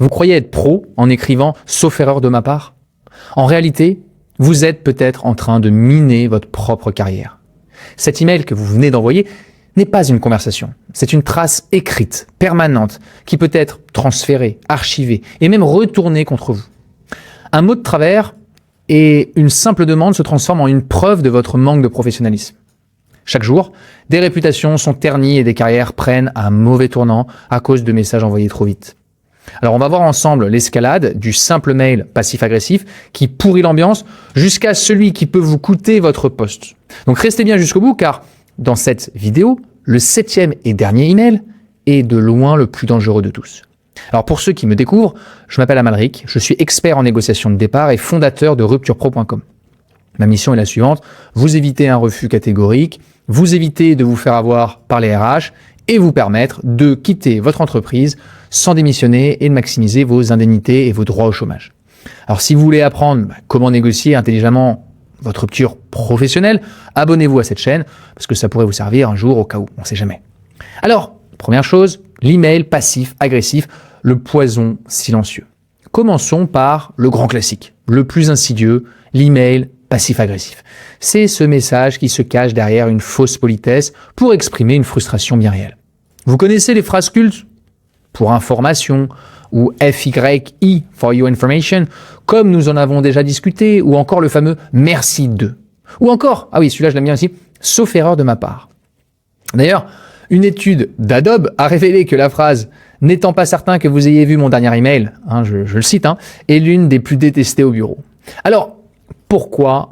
Vous croyez être pro en écrivant « sauf erreur de ma part ». En réalité, vous êtes peut-être en train de miner votre propre carrière. Cet email que vous venez d'envoyer n'est pas une conversation. C'est une trace écrite, permanente, qui peut être transférée, archivée et même retournée contre vous. Un mot de travers et une simple demande se transforment en une preuve de votre manque de professionnalisme. Chaque jour, des réputations sont ternies et des carrières prennent un mauvais tournant à cause de messages envoyés trop vite. Alors on va voir ensemble l'escalade du simple mail passif-agressif qui pourrit l'ambiance jusqu'à celui qui peut vous coûter votre poste. Donc restez bien jusqu'au bout car dans cette vidéo, le 7e et dernier email est de loin le plus dangereux de tous. Alors pour ceux qui me découvrent, je m'appelle Amalric, je suis expert en négociation de départ et fondateur de rupturepro.com. Ma mission est la suivante, vous éviter un refus catégorique, vous éviter de vous faire avoir par les RH et vous permettre de quitter votre entreprise sans démissionner et de maximiser vos indemnités et vos droits au chômage. Alors si vous voulez apprendre comment négocier intelligemment votre rupture professionnelle, abonnez-vous à cette chaîne parce que ça pourrait vous servir un jour au cas où, on ne sait jamais. Alors, première chose, l'email passif-agressif, le poison silencieux. Commençons par le grand classique, le plus insidieux, l'email passif-agressif. C'est ce message qui se cache derrière une fausse politesse pour exprimer une frustration bien réelle. Vous connaissez les phrases cultes ? Pour information, ou FYI for your information, comme nous en avons déjà discuté, ou encore le fameux merci de. Ou encore, ah oui, celui-là je l'aime bien aussi, sauf erreur de ma part. D'ailleurs, une étude d'Adobe a révélé que la phrase « n'étant pas certain que vous ayez vu mon dernier email », je le cite, est l'une des plus détestées au bureau. Alors, pourquoi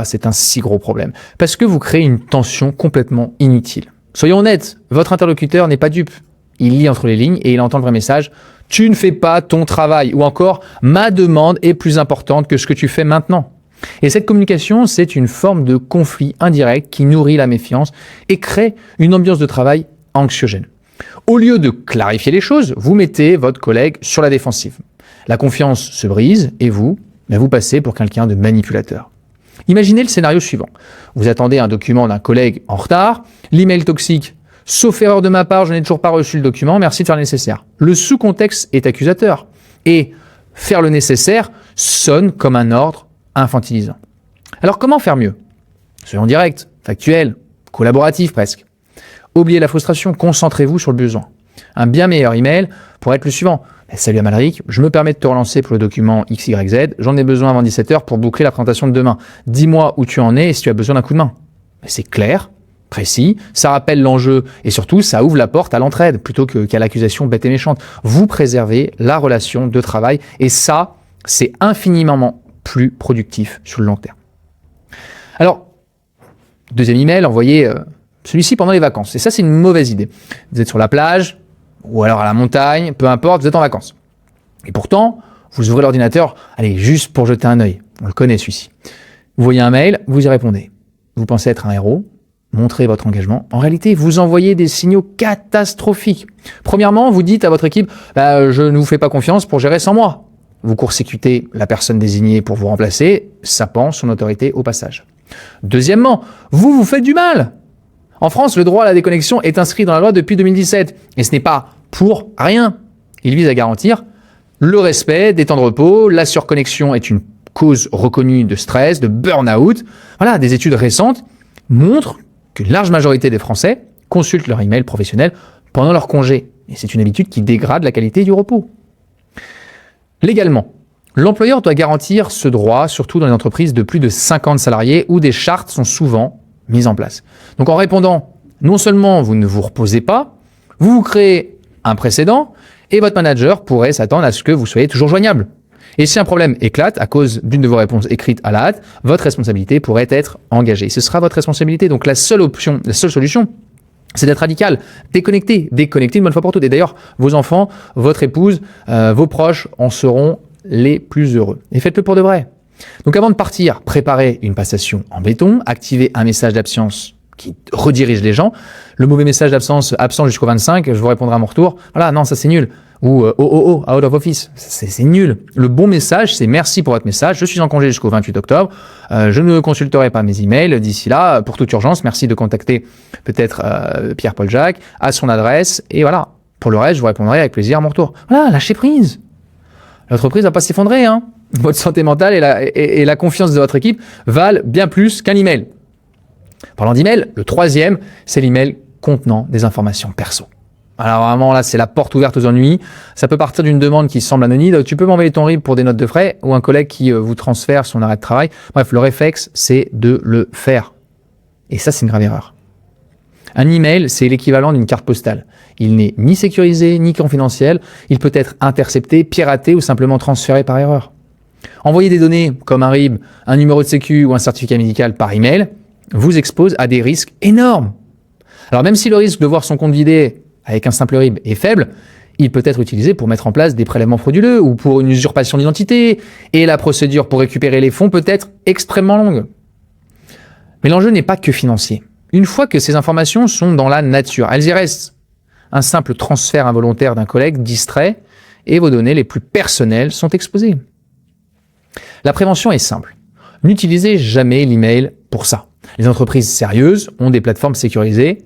c'est un si gros problème? Parce que vous créez une tension complètement inutile. Soyons honnêtes, votre interlocuteur n'est pas dupe. Il lit entre les lignes et il entend le vrai message « tu ne fais pas ton travail » ou encore « ma demande est plus importante que ce que tu fais maintenant ». Et cette communication, c'est une forme de conflit indirect qui nourrit la méfiance et crée une ambiance de travail anxiogène. Au lieu de clarifier les choses, vous mettez votre collègue sur la défensive. La confiance se brise et vous passez pour quelqu'un de manipulateur. Imaginez le scénario suivant. Vous attendez un document d'un collègue en retard, l'email toxique « sauf erreur de ma part, je n'ai toujours pas reçu le document, merci de faire le nécessaire ». Le sous-contexte est accusateur et faire le nécessaire sonne comme un ordre infantilisant. Alors comment faire mieux? Soyons directs, factuels, collaboratifs presque. Oubliez la frustration, concentrez-vous sur le besoin. Un bien meilleur email pourrait être le suivant. Salut Amalric, je me permets de te relancer pour le document XYZ. J'en ai besoin avant 17h pour boucler la présentation de demain. Dis-moi où tu en es et si tu as besoin d'un coup de main. C'est clair, précis, ça rappelle l'enjeu et surtout ça ouvre la porte à l'entraide plutôt qu'à l'accusation bête et méchante. Vous préservez la relation de travail et ça, c'est infiniment plus productif sur le long terme. Alors, deuxième email, envoyez celui-ci pendant les vacances. Et ça, c'est une mauvaise idée. Vous êtes sur la plage ou alors à la montagne, peu importe, vous êtes en vacances. Et pourtant, vous ouvrez l'ordinateur, allez, juste pour jeter un œil. On le connaît celui-ci. Vous voyez un mail, vous y répondez. Vous pensez être un héros, montrez votre engagement. En réalité, vous envoyez des signaux catastrophiques. Premièrement, vous dites à votre équipe, je ne vous fais pas confiance pour gérer sans moi. Vous court-circuitez la personne désignée pour vous remplacer, sapant son autorité au passage. Deuxièmement, vous faites du mal. En France, le droit à la déconnexion est inscrit dans la loi depuis 2017. Et ce n'est pas pour rien. Il vise à garantir le respect des temps de repos. La surconnexion est une cause reconnue de stress, de burn-out. Voilà, des études récentes montrent qu'une large majorité des Français consultent leur email professionnel pendant leur congé. Et c'est une habitude qui dégrade la qualité du repos. Légalement, l'employeur doit garantir ce droit, surtout dans les entreprises de plus de 50 salariés où des chartes sont souvent mises en place. Donc en répondant, non seulement vous ne vous reposez pas, vous créez un précédent et votre manager pourrait s'attendre à ce que vous soyez toujours joignable. Et si un problème éclate à cause d'une de vos réponses écrites à la hâte, votre responsabilité pourrait être engagée. Ce sera votre responsabilité. Donc la seule solution, c'est d'être radical, déconnecté une bonne fois pour toutes. Et d'ailleurs, vos enfants, votre épouse, vos proches en seront les plus heureux. Et faites-le pour de vrai. Donc avant de partir, préparez une passation en béton, activez un message d'absence qui redirige les gens. Le mauvais message d'absence, absent jusqu'au 25, je vous répondrai à mon retour. Voilà, non, ça c'est nul. Ou out of office, c'est nul. Le bon message, c'est merci pour votre message. Je suis en congé jusqu'au 28 octobre. Je ne consulterai pas mes emails d'ici là. Pour toute urgence, merci de contacter peut-être Pierre-Paul Jacques à son adresse. Et voilà. Pour le reste, je vous répondrai avec plaisir à mon retour. Voilà, lâchez prise. l'entreprise va pas s'effondrer. Hein. Votre santé mentale et la confiance de votre équipe valent bien plus qu'un email. Parlant d'email, le troisième, c'est l'email contenant des informations perso. Alors vraiment là, c'est la porte ouverte aux ennuis. Ça peut partir d'une demande qui semble anonyme. Tu peux m'envoyer ton RIB pour des notes de frais ou un collègue qui vous transfère son arrêt de travail. Bref, le réflexe, c'est de le faire. Et ça, c'est une grave erreur. Un email, c'est l'équivalent d'une carte postale. Il n'est ni sécurisé, ni confidentiel. Il peut être intercepté, piraté ou simplement transféré par erreur. Envoyer des données comme un RIB, un numéro de sécu ou un certificat médical par email vous expose à des risques énormes. Alors même si le risque de voir son compte vidé avec un simple RIB est faible, il peut être utilisé pour mettre en place des prélèvements frauduleux ou pour une usurpation d'identité. Et la procédure pour récupérer les fonds peut être extrêmement longue. Mais l'enjeu n'est pas que financier. Une fois que ces informations sont dans la nature, elles y restent. Un simple transfert involontaire d'un collègue distrait et vos données les plus personnelles sont exposées. La prévention est simple. N'utilisez jamais l'email pour ça. Les entreprises sérieuses ont des plateformes sécurisées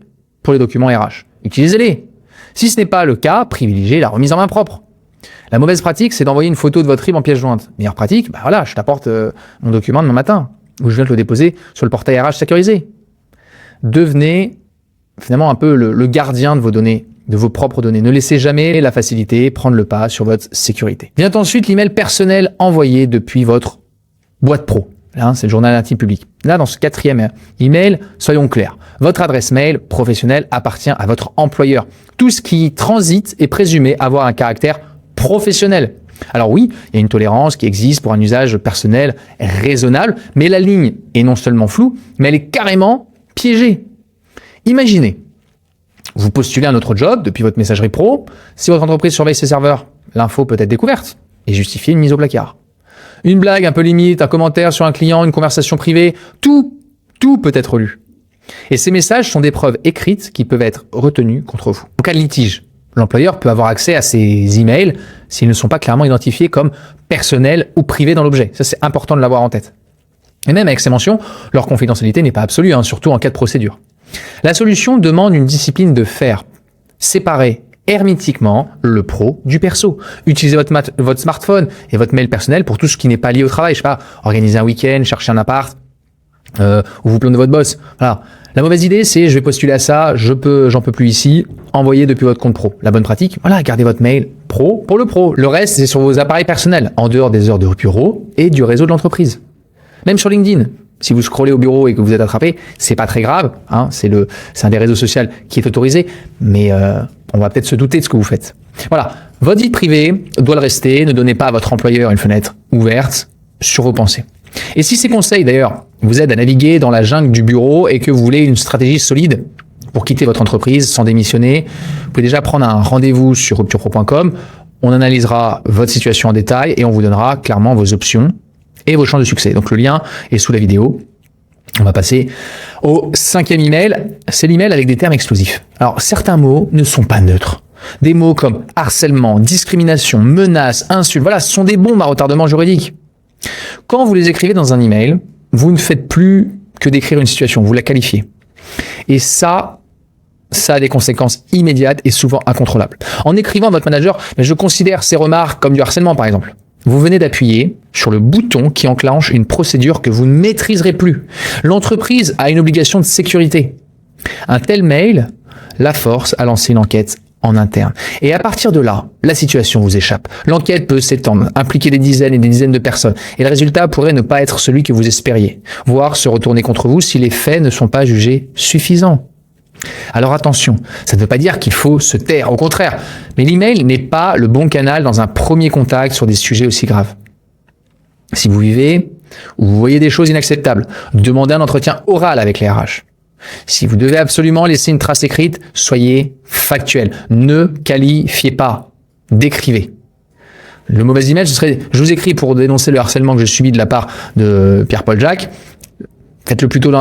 pour les documents RH. Utilisez-les. Si ce n'est pas le cas, privilégiez la remise en main propre. La mauvaise pratique, c'est d'envoyer une photo de votre RIB en pièce jointe. Meilleure pratique, voilà, je t'apporte mon document demain matin, ou je viens de le déposer sur le portail RH sécurisé. Devenez finalement un peu le gardien de vos données, de vos propres données. Ne laissez jamais la facilité prendre le pas sur votre sécurité. Vient ensuite l'email personnel envoyé depuis votre boîte pro. Là, c'est le journal intime public. Là, dans ce quatrième email, soyons clairs. Votre adresse mail professionnelle appartient à votre employeur. Tout ce qui transite est présumé avoir un caractère professionnel. Alors oui, il y a une tolérance qui existe pour un usage personnel raisonnable, mais la ligne est non seulement floue, mais elle est carrément piégée. Imaginez, vous postulez un autre job depuis votre messagerie pro. Si votre entreprise surveille ses serveurs, l'info peut être découverte et justifier une mise au placard. Une blague un peu limite, un commentaire sur un client, une conversation privée, tout peut être lu. Et ces messages sont des preuves écrites qui peuvent être retenues contre vous. En cas de litige, l'employeur peut avoir accès à ces emails s'ils ne sont pas clairement identifiés comme personnels ou privés dans l'objet. Ça, c'est important de l'avoir en tête. Et même avec ces mentions, leur confidentialité n'est pas absolue, surtout en cas de procédure. La solution demande une discipline de fer. Séparer hermétiquement le pro du perso. Utilisez votre smartphone et votre mail personnel pour tout ce qui n'est pas lié au travail. Je sais pas, organiser un week-end, chercher un appart, ou vous plaindre de votre boss. Voilà. La mauvaise idée, c'est je vais postuler à ça, j'en peux plus ici, envoyez depuis votre compte pro. La bonne pratique, voilà, gardez votre mail pro pour le pro. Le reste, c'est sur vos appareils personnels, en dehors des heures de bureau et du réseau de l'entreprise. Même sur LinkedIn. Si vous scrollez au bureau et que vous êtes attrapé, c'est pas très grave, c'est un des réseaux sociaux qui est autorisé, mais on va peut-être se douter de ce que vous faites. Voilà, votre vie privée doit le rester, ne donnez pas à votre employeur une fenêtre ouverte sur vos pensées. Et si ces conseils d'ailleurs vous aident à naviguer dans la jungle du bureau et que vous voulez une stratégie solide pour quitter votre entreprise sans démissionner, vous pouvez déjà prendre un rendez-vous sur rupturepro.com, on analysera votre situation en détail et on vous donnera clairement vos options et vos chances de succès. Donc le lien est sous la vidéo. On va passer au cinquième email. C'est l'email avec des termes explosifs. Alors certains mots ne sont pas neutres. Des mots comme harcèlement, discrimination, menace, insulte, voilà, ce sont des bombes à retardement juridique. Quand vous les écrivez dans un email, vous ne faites plus que décrire une situation, vous la qualifiez. Et ça a des conséquences immédiates et souvent incontrôlables. En écrivant à votre manager, mais je considère ces remarques comme du harcèlement par exemple. Vous venez d'appuyer sur le bouton qui enclenche une procédure que vous ne maîtriserez plus. L'entreprise a une obligation de sécurité. Un tel mail la force à lancer une enquête en interne. Et à partir de là, la situation vous échappe. L'enquête peut s'étendre, impliquer des dizaines et des dizaines de personnes. Et le résultat pourrait ne pas être celui que vous espériez, voire se retourner contre vous si les faits ne sont pas jugés suffisants. Alors attention, ça ne veut pas dire qu'il faut se taire, au contraire. Mais l'email n'est pas le bon canal dans un premier contact sur des sujets aussi graves. Si vous vivez ou vous voyez des choses inacceptables, demandez un entretien oral avec les RH. Si vous devez absolument laisser une trace écrite, soyez factuel. Ne qualifiez pas, décrivez. Le mauvais email, ce serait « Je vous écris pour dénoncer le harcèlement que j'ai subi de la part de Pierre-Paul Jacques ». Faites-le plutôt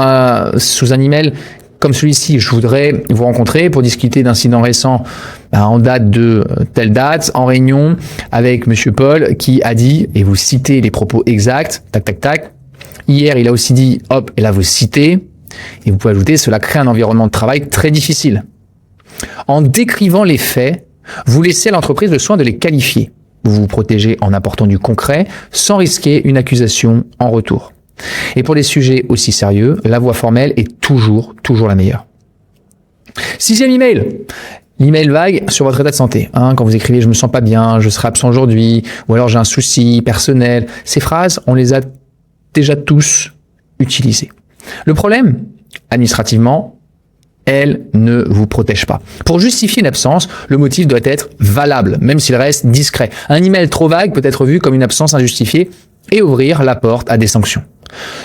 sous un email comme celui-ci. Je voudrais vous rencontrer pour discuter d'incidents récents en date de telle date, en réunion avec Monsieur Paul qui a dit, et vous citez les propos exacts, tac, tac, tac. Hier, il a aussi dit, hop, et là vous citez. Et vous pouvez ajouter, cela crée un environnement de travail très difficile. En décrivant les faits, vous laissez à l'entreprise le soin de les qualifier. Vous vous protégez en apportant du concret sans risquer une accusation en retour. Et pour les sujets aussi sérieux, la voie formelle est toujours la meilleure. 6e email. L'email vague sur votre état de santé. Quand vous écrivez « je me sens pas bien, je serai absent aujourd'hui » ou alors « j'ai un souci personnel ». Ces phrases, on les a déjà tous utilisées. Le problème, administrativement, elles ne vous protègent pas. Pour justifier une absence, le motif doit être valable, même s'il reste discret. Un email trop vague peut être vu comme une absence injustifiée et ouvrir la porte à des sanctions.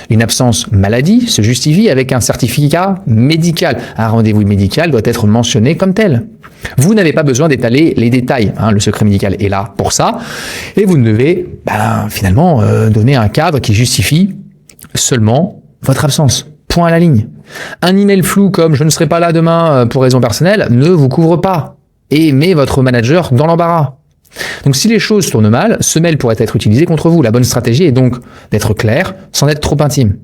Une absence maladie se justifie avec un certificat médical. Un rendez-vous médical doit être mentionné comme tel. Vous n'avez pas besoin d'étaler les détails. Le secret médical est là pour ça. Et vous devez finalement donner un cadre qui justifie seulement votre absence. Point à la ligne. Un email flou comme « je ne serai pas là demain pour raison personnelle » ne vous couvre pas et met votre manager dans l'embarras. Donc si les choses tournent mal, ce mail pourrait être utilisé contre vous. La bonne stratégie est donc d'être clair sans être trop intime.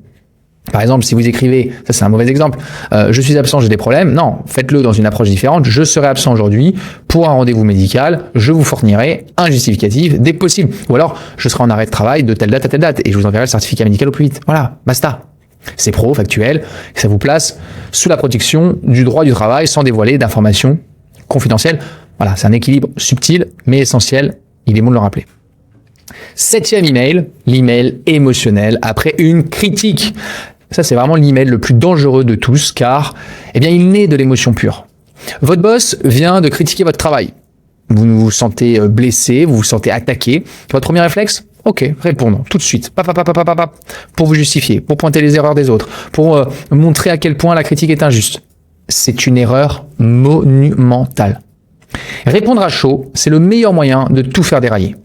Par exemple, si vous écrivez, ça c'est un mauvais exemple, je suis absent, j'ai des problèmes. Non, faites-le dans une approche différente. Je serai absent aujourd'hui pour un rendez-vous médical. Je vous fournirai un justificatif dès que possible. Ou alors, je serai en arrêt de travail de telle date à telle date et je vous enverrai le certificat médical au plus vite. Voilà, basta. C'est pro, factuel, et ça vous place sous la protection du droit du travail sans dévoiler d'informations confidentielles. Voilà, c'est un équilibre subtil mais essentiel, il est bon de le rappeler. 7e email, l'email émotionnel après une critique. Ça, c'est vraiment l'email le plus dangereux de tous car il naît de l'émotion pure. Votre boss vient de critiquer votre travail. Vous vous sentez blessé, vous vous sentez attaqué. Votre premier réflexe ? Ok, répondre tout de suite, pour vous justifier, pour pointer les erreurs des autres, pour montrer à quel point la critique est injuste. C'est une erreur monumentale. Répondre à chaud, c'est le meilleur moyen de tout faire dérailler.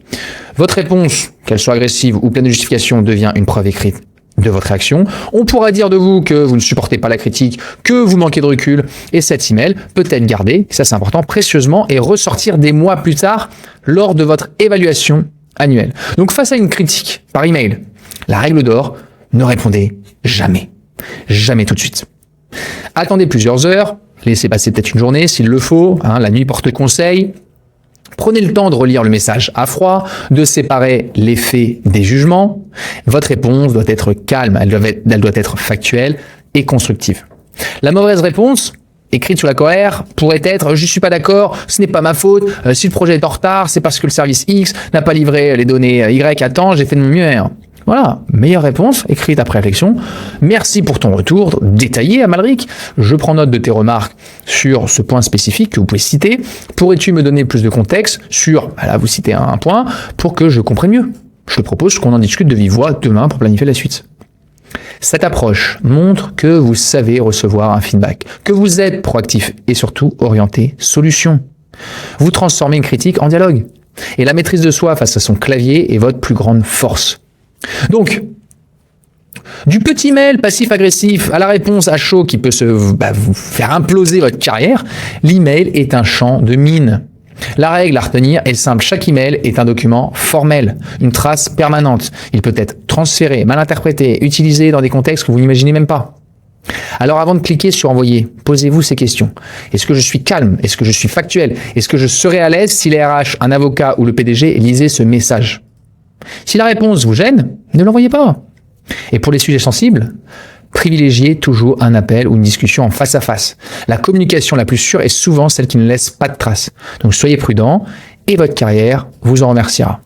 Votre réponse, qu'elle soit agressive ou pleine de justification, devient une preuve écrite de votre réaction. On pourra dire de vous que vous ne supportez pas la critique, que vous manquez de recul, et cet email peut être gardé, ça c'est important, précieusement et ressortir des mois plus tard lors de votre évaluation annuelle. Donc face à une critique par email, la règle d'or, ne répondez jamais. Jamais tout de suite. Attendez plusieurs heures, laissez passer peut-être une journée s'il le faut, la nuit porte conseil. Prenez le temps de relire le message à froid, de séparer les faits des jugements. Votre réponse doit être calme, elle doit être factuelle et constructive. La mauvaise réponse, écrite sous la colère, pourrait être « je suis pas d'accord, ce n'est pas ma faute, si le projet est en retard, c'est parce que le service X n'a pas livré les données Y à temps, j'ai fait de mon mieux. » Voilà, meilleure réponse, écrite après réflexion. Merci pour ton retour détaillé, Amalric. Je prends note de tes remarques sur ce point spécifique que vous pouvez citer. Pourrais-tu me donner plus de contexte sur, là vous citez un point, pour que je comprenne mieux. Je te propose qu'on en discute de vive voix demain pour planifier la suite. Cette approche montre que vous savez recevoir un feedback, que vous êtes proactif et surtout orienté solution. Vous transformez une critique en dialogue. Et la maîtrise de soi face à son clavier est votre plus grande force. Donc, du petit mail passif-agressif à la réponse à chaud qui peut vous faire imploser votre carrière, l'email est un champ de mine. La règle à retenir est simple, chaque email est un document formel, une trace permanente. Il peut être transféré, mal interprété, utilisé dans des contextes que vous n'imaginez même pas. Alors avant de cliquer sur envoyer, posez-vous ces questions. Est-ce que je suis calme? Est-ce que je suis factuel? Est-ce que je serais à l'aise si les RH, un avocat ou le PDG lisaient ce message? Si la réponse vous gêne, ne l'envoyez pas. Et pour les sujets sensibles, privilégiez toujours un appel ou une discussion en face à face. La communication la plus sûre est souvent celle qui ne laisse pas de traces. Donc soyez prudent et votre carrière vous en remerciera.